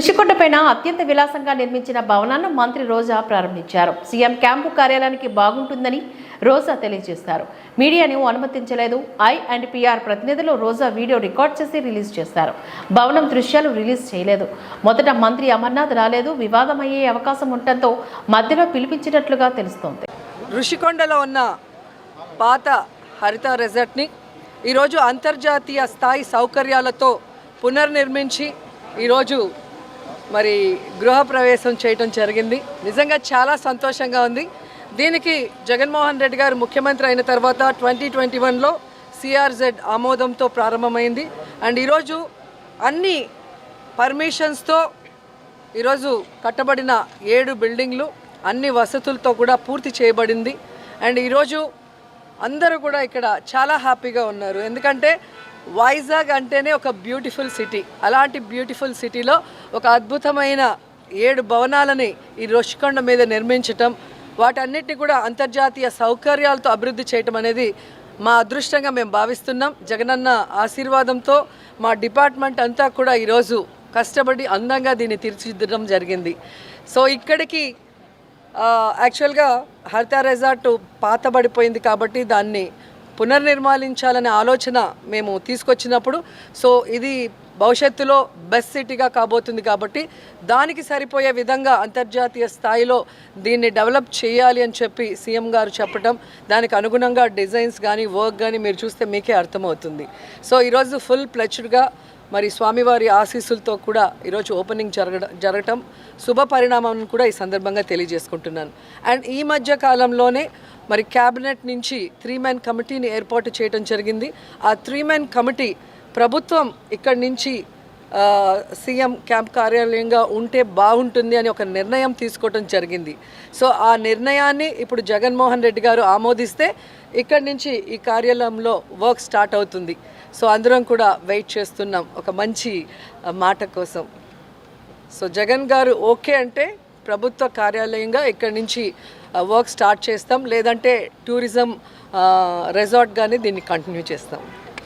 రుషికొండపైన అత్యంత విలాసంగా నిర్మించిన భవనాన్ని మంత్రి రోజా ప్రారంభించారు. సీఎం క్యాంపు కార్యాలయానికి బాగుంటుందని రోజా తెలియజేశారు. మీడియాను అనుమతించలేదు. ఐ&పిఆర్ ప్రతినిధులు రోజా వీడియో రికార్డ్ చేసి రిలీజ్ చేశారు. భవనం దృశ్యాలు రిలీజ్ చేయలేదు. మొదట మంత్రి అమర్నాథ్ రాలేదు. వివాదమయ్యే అవకాశం ఉండటంతో మధ్యలో పిలిపించినట్లుగా తెలుస్తోంది. రుషికొండలో ఉన్న పాత హరిత రిసార్ట్ని ఈరోజు అంతర్జాతీయ స్థాయి సౌకర్యాలతో పునర్నిర్మించి ఈరోజు మరి గృహప్రవేశం చేయడం జరిగింది. నిజంగా చాలా సంతోషంగా ఉంది. దీనికి జగన్మోహన్ రెడ్డి గారు ముఖ్యమంత్రి అయిన తర్వాత 2021లో సిఆర్జెడ్ ఆమోదంతో ప్రారంభమైంది. అండ్ ఈరోజు అన్ని పర్మిషన్స్తో ఈరోజు కట్టబడిన 7 బిల్డింగ్లు అన్ని వసతులతో కూడా పూర్తి చేయబడింది. అండ్ ఈరోజు అందరూ కూడా ఇక్కడ చాలా హ్యాపీగా ఉన్నారు. ఎందుకంటే వైజాగ్ అంటేనే ఒక బ్యూటిఫుల్ సిటీ. అలాంటి బ్యూటిఫుల్ సిటీలో ఒక అద్భుతమైన 7 భవనాలని ఈ రుషికొండ మీద నిర్మించటం, వాటన్నిటిని కూడా అంతర్జాతీయ సౌకర్యాలతో అభివృద్ధి చేయటం అనేది మా అదృష్టంగా మేము భావిస్తున్నాం. జగనన్న ఆశీర్వాదంతో మా డిపార్ట్మెంట్ అంతా కూడా ఈరోజు కష్టపడి అందంగా దీన్ని తీర్చిదిద్దడం జరిగింది. సో ఇక్కడికి యాక్చువల్గా హరిత రిసార్ట్ పాతబడిపోయింది కాబట్టి దాన్ని పునర్నిర్మాణించాలనే ఆలోచన మేము తీసుకొచ్చినప్పుడు సో ఇది భవిష్యత్తులో బెస్ట్ సిటీగా కాబోతుంది కాబట్టి దానికి సరిపోయే విధంగా అంతర్జాతీయ స్థాయిలో దీన్ని డెవలప్ చేయాలి అని చెప్పి సీఎం గారు చెప్పడం, దానికి అనుగుణంగా డిజైన్స్ కానీ వర్క్ కానీ మీరు చూస్తే మీకే అర్థమవుతుంది. సో ఈరోజు ఫుల్ ప్లెచ్డ్గా మరి స్వామివారి ఆశీస్సులతో కూడా ఈరోజు ఓపెనింగ్ జరగటం శుభ పరిణామం కూడా ఈ సందర్భంగా తెలియజేసుకుంటున్నాను. అండ్ ఈ మధ్య కాలంలోనే మరి క్యాబినెట్ నుంచి 3-man కమిటీని ఏర్పాటు చేయడం జరిగింది. ఆ 3-man కమిటీ ప్రభుత్వం ఇక్కడి నుంచి సీఎం క్యాంప్ కార్యాలయంగా ఉంటే బాగుంటుంది అని ఒక నిర్ణయం తీసుకోవడం జరిగింది. సో ఆ నిర్ణయాన్ని ఇప్పుడు జగన్మోహన్ రెడ్డి గారు ఆమోదిస్తే ఇక్కడి నుంచి ఈ కార్యాలయంలో వర్క్ స్టార్ట్ అవుతుంది. సో అందరం కూడా వెయిట్ చేస్తున్నాం ఒక మంచి మాట కోసం. సో జగన్ గారు ఓకే అంటే ప్రభుత్వ కార్యాలయంగా ఇక్కడి నుంచి వర్క్ స్టార్ట్ చేస్తాం, లేదంటే టూరిజం రిసార్ట్ కానీ దీన్ని కంటిన్యూ చేస్తాం.